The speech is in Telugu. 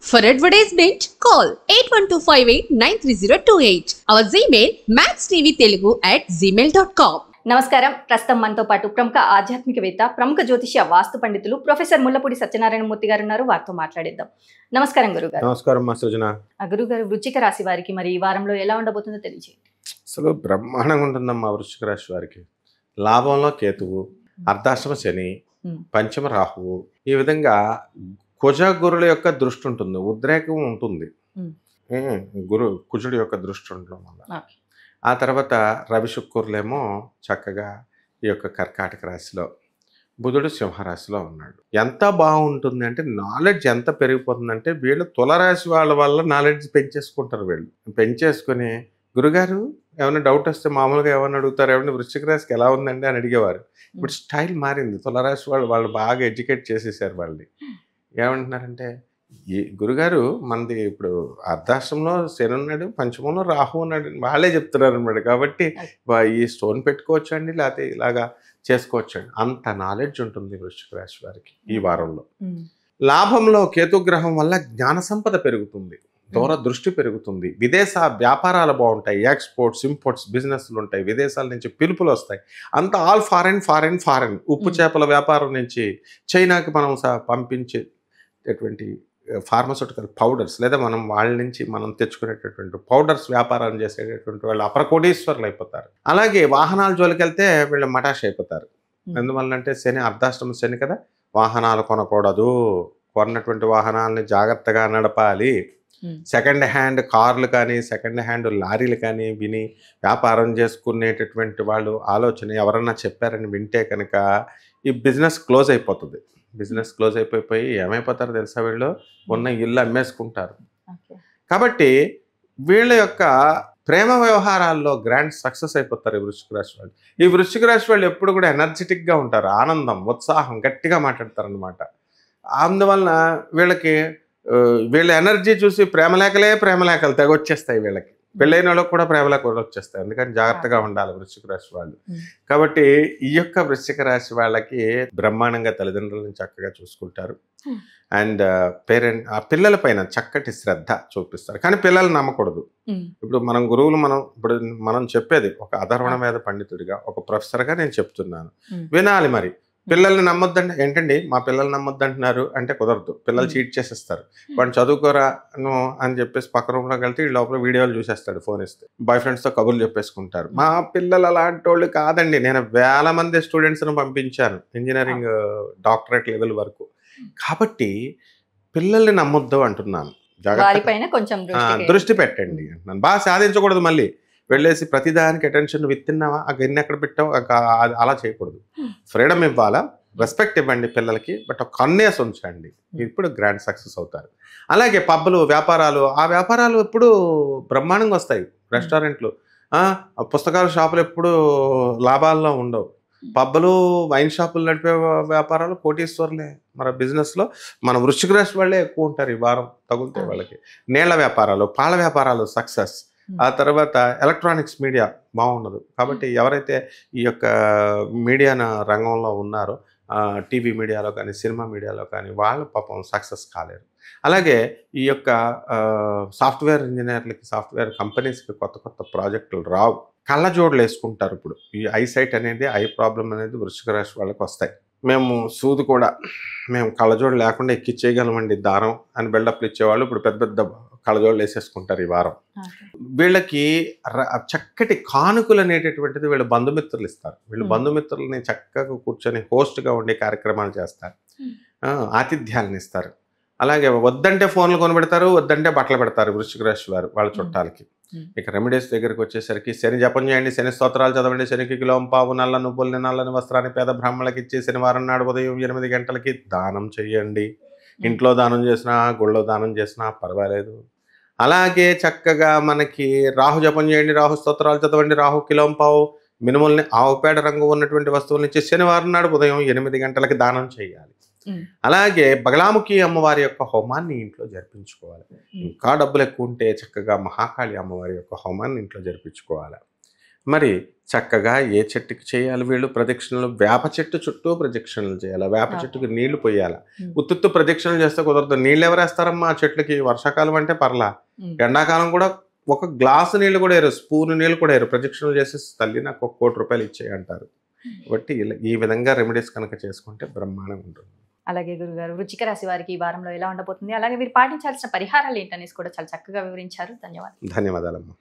For advertisement, call 8125893028. Our Gmail maxtvtelugu@gmail.com. నమస్కారం. ప్రస్తుతం మనతో పాటు ప్రముఖ ఆధ్యాత్మికవేత్త, ప్రముఖ జ్యోతిష్య వాస్తు పండితులు ప్రొఫెసర్ ముల్లపూడి సత్యనారాయణ మూర్తి గారు ఉన్నారు. వారితో మాట్లాడిద్దాం. నమస్కారం గురుగారు. నమస్కారం మా సృజన. గురుగారు, వృశ్చిక రాశి వారికి మరి ఈ వారంలో ఎలా ఉండబోతుందో తెలియజేయండి. అసలు బ్రహ్మాండంగా ఉంటుందమ్మా వృశ్చిక రాశి వారికి. లాభంలో కేతువు, అర్ధాష్టమ శని, పంచమ రాహువు, ఈ విధంగా కుజ గురుల యొక్క దృష్టి ఉంటుంది, ఉద్రేకం ఉంటుంది. కుజుడి యొక్క దృష్టి ఉండడం వల్ల ఆ తర్వాత రవి శుక్రులేమో చక్కగా ఈ యొక్క కర్కాటక రాశిలో, బుధుడు సింహరాశిలో ఉన్నాడు. ఎంత బాగుంటుంది అంటే నాలెడ్జ్ ఎంత పెరిగిపోతుందంటే వీళ్ళు తులరాశి వాళ్ళ వల్ల నాలెడ్జ్ పెంచేసుకుంటారు. వీళ్ళు పెంచేసుకుని గురుగారు ఏమైనా డౌట్ వస్తే మామూలుగా ఏమైనా అడుగుతారు, ఏమైనా వృశ్చిక రాశికి ఎలా ఉందండి అని అడిగేవారు. ఇప్పుడు స్టైల్ మారింది. తులరాశి వాళ్ళు బాగా ఎడ్యుకేట్ చేసేసారు వాళ్ళని. ఏమంటున్నారంటే ఈ గురుగారు మనది ఇప్పుడు అర్ధాష్టంలో శని ఉన్నాడు, పంచమంలో రాహు ఉన్నాడు, వాళ్ళే చెప్తున్నారు అనమాట. కాబట్టి ఈ స్టోన్ పెట్టుకోవచ్చు అండి, లేకపోతే ఇలాగా చేసుకోవచ్చు అండి. అంత నాలెడ్జ్ ఉంటుంది వృశ్చిక రాశి వారికి ఈ వారంలో. లాభంలో కేతుగ్రహం వల్ల జ్ఞాన సంపద పెరుగుతుంది, దూరదృష్టి పెరుగుతుంది, విదేశ వ్యాపారాలు బాగుంటాయి, ఎక్స్పోర్ట్స్ ఇంపోర్ట్స్ బిజినెస్లు ఉంటాయి, విదేశాల నుంచి పిలుపులు వస్తాయి. అంత ఆల్ ఫారెన్ ఫారెన్ ఫారెన్. ఉప్పు చేపల వ్యాపారం నుంచి చైనాకి మనం పంపించేటటువంటి ఫార్మస్యూటికల్ పౌడర్స్, లేదా మనం వాళ్ళ నుంచి మనం తెచ్చుకునేటటువంటి పౌడర్స్ వ్యాపారం చేసేటటువంటి వాళ్ళు అపరకోటీశ్వరులు అయిపోతారు. అలాగే వాహనాల జోలికి వెళ్తే వీళ్ళు మటాష్ అయిపోతారు. ఎందువల్లంటే శని అర్ధాష్టమ శని కదా. వాహనాలు కొనకూడదు, కొన్నటువంటి వాహనాలని జాగ్రత్తగా నడపాలి. సెకండ్ హ్యాండ్ కార్లు కానీ సెకండ్ హ్యాండ్ లారీలు కానీ విని వ్యాపారం చేసుకునేటటువంటి వాళ్ళు ఆలోచన ఎవరన్నా చెప్పారని వింటే కనుక ఈ బిజినెస్ క్లోజ్ అయిపోతుంది. బిజినెస్ క్లోజ్ అయిపోయి ఏమైపోతారో తెలుసా, వీళ్ళు ఉన్న ఇల్లు అమ్మేసుకుంటారు. కాబట్టి వీళ్ళ యొక్క ప్రేమ వ్యవహారాల్లో గ్రాండ్ సక్సెస్ అయిపోతారు ఈ వృశ్చిక రాశి వాళ్ళు. ఈ వృశ్చిక రాశి వాళ్ళు ఎప్పుడు కూడా ఎనర్జెటిక్గా ఉంటారు, ఆనందం ఉత్సాహం గట్టిగా మాట్లాడతారు అనమాట. అందువలన వీళ్ళ ఎనర్జీ చూసి ప్రేమలేఖలు తెగొచ్చేస్తాయి వీళ్ళకి. పెళ్ళైన వాళ్ళకి కూడా ప్రేమలేఖలు వచ్చేస్తాయి. అందుకని జాగ్రత్తగా ఉండాలి వృశ్చిక రాశి వాళ్ళు. కాబట్టి ఈ యొక్క వృశ్చిక రాశి వాళ్ళకి బ్రహ్మాండంగా తల్లిదండ్రులను చక్కగా చూసుకుంటారు. అండ్ ఆ పిల్లల పైన చక్కటి శ్రద్ధ చూపిస్తారు. కానీ పిల్లలు నమ్మకూడదు. ఇప్పుడు మనం చెప్పేది ఒక అధర్వణ వేద పండితుడిగా, ఒక ప్రొఫెసర్గా నేను చెప్తున్నాను, వినాలి. మరి పిల్లల్ని నమ్మొద్దంటే ఏంటండి మా పిల్లల్ని నమ్మొద్దంటున్నారు అంటే కుదరదు. పిల్లలు చీట్ చేసేస్తారు. వాడు చదువుకోరా అని చెప్పేసి పక్క రూమ్లోకి వెళ్తే ఈ లోపల వీడియోలు చూసేస్తాడు ఫోన్ ఇస్తే. బాయ్ ఫ్రెండ్స్తో కబుర్లు చెప్పేసుకుంటారు. మా పిల్లలు అలాంటి వాళ్ళు కాదండి. నేను వేల మంది స్టూడెంట్స్ని పంపించాను ఇంజనీరింగ్ డాక్టరేట్ లెవెల్ వరకు. కాబట్టి పిల్లల్ని నమ్మొద్దు అంటున్నాను. దృష్టి పెట్టండి అంటున్నాను. బాగా సాధించకూడదు. మళ్ళీ వెళ్ళేసి ప్రతిదానికి అటెన్షన్ విత్తిన్నావా, ఆ గిన్నె ఎక్కడ పెట్టావు, అలా చేయకూడదు. ఫ్రీడమ్ ఇవ్వాలా, రెస్పెక్ట్ ఇవ్వండి పిల్లలకి, బట్ ఒక కన్నేసి ఉంచండి. ఇప్పుడు గ్రాండ్ సక్సెస్ అవుతారు. అలాగే పబ్బులు వ్యాపారాలు, ఆ వ్యాపారాలు ఎప్పుడు బ్రహ్మాండంగా వస్తాయి. రెస్టారెంట్లు, పుస్తకాల షాపులు ఎప్పుడు లాభాల్లో ఉండవు. పబ్బులు వైన్ షాపులు నడిపే వ్యాపారాలు కోటీశ్వర్లే. మన బిజినెస్లో మన వృశ్చిక రాశి వాళ్ళే ఎక్కువ ఉంటారు. ఈ వారం తగులుతాయి వాళ్ళకి. నీళ్ల వ్యాపారాలు, పాల వ్యాపారాలు సక్సెస్. ఆ తర్వాత ఎలక్ట్రానిక్స్ మీడియా బాగుండదు. కాబట్టి ఎవరైతే ఈ యొక్క మీడియా రంగంలో ఉన్నారో, టీవీ మీడియాలో కానీ సినిమా మీడియాలో కానీ, వాళ్ళు పాపం సక్సెస్ కాలేరు. అలాగే ఈ యొక్క సాఫ్ట్వేర్ ఇంజనీర్లకి, సాఫ్ట్వేర్ కంపెనీస్కి కొత్త కొత్త ప్రాజెక్టులు రావు. కళ్ళజోడులు వేసుకుంటారు. ఇప్పుడు ఈ ఐసైట్ అనేది, ఐ ప్రాబ్లం అనేది వృశ్చిక రాశి వాళ్ళకి వస్తాయి. మేము కళ్ళజోడు లేకుండా ఎక్కిచ్చేయగలమండి దారం అని బిల్డప్లు ఇచ్చేవాళ్ళు ఇప్పుడు పెద్ద పెద్ద కళ్ళజోడులు వేసేసుకుంటారు ఈ వారం. వీళ్ళకి చక్కటి కానుకలు అనేటటువంటిది వీళ్ళ బంధుమిత్రులు ఇస్తారు. వీళ్ళు బంధుమిత్రులని చక్కగా కూర్చొని హోస్ట్గా ఉండే కార్యక్రమాలు చేస్తారు, ఆతిథ్యాలను ఇస్తారు. అలాగే వద్దంటే ఫోన్లు కొనిపెడతారు, వద్దంటే బట్టలు పెడతారు వృశ్చిక రాశి వారు వాళ్ళ చుట్టాలకి. ఇక రెమెడీస్ దగ్గరికి వచ్చేసరికి శని జపం చేయండి, శని స్తోత్రాలు చదవండి, శనికి కిలోం పావు నల్ల నువ్వుల్ని నల్లని వస్త్రాన్ని పేద బ్రాహ్మణులకి ఇచ్చి శనివారం నాడు ఉదయం 8 గంటలకి దానం చేయండి. ఇంట్లో దానం చేసినా గుళ్ళో దానం చేసినా పర్వాలేదు. అలాగే చక్కగా మనకి రాహు జపం చేయండి, రాహు స్తోత్రాలు చదవండి, రాహు కిలోం పావు మినుముల్ని ఆవుపేడ రంగు ఉన్నటువంటి వస్తువుల నుంచి శనివారం నాడు ఉదయం 8 గంటలకి దానం చేయాలి. అలాగే బగలాముఖి అమ్మవారి యొక్క హోమాన్ని ఇంట్లో జరిపించుకోవాలి. ఇంకా డబ్బులు ఎక్కువ ఉంటే చక్కగా మహాకాళి అమ్మవారి యొక్క హోమాన్ని ఇంట్లో జరిపించుకోవాలి. మరి చక్కగా ఏ చెట్టుకి చేయాలి వీళ్ళు ప్రదక్షిణలు? వేప చెట్టు చుట్టూ ప్రదక్షిణలు చేయాలి. వేప చెట్టుకి నీళ్లు పోయాలి. ఉత్తుత్తు ప్రదక్షిణలు చేస్తే కుదరదు. నీళ్ళు ఎవరేస్తారమ్మా ఆ చెట్లకి? వర్షాకాలం అంటే పర్లా, ఎండాకాలం కూడా ఒక గ్లాసు నీళ్ళు కూడా వేయరు, స్పూన్ నీళ్ళు కూడా వేయరు. ప్రదక్షిణలు చేసి తల్లి నాకు ₹1 కోటి ఇచ్చేయి అంటారు. కాబట్టి ఈ విధంగా రెమెడీస్ కనుక చేసుకుంటే బ్రహ్మాండంగా ఉంటుంది. అలాగే గురుగారు, వృశ్చిక రాశి వారికి ఈ వారంలో ఎలా ఉండబోతుంది, అలాగే వీరు పాటించాల్సిన పరిహారాలు ఏంటనేసి కూడా చాలా చక్కగా వివరించారు. ధన్యవాదాలు. ధన్యవాదాలమ్మా.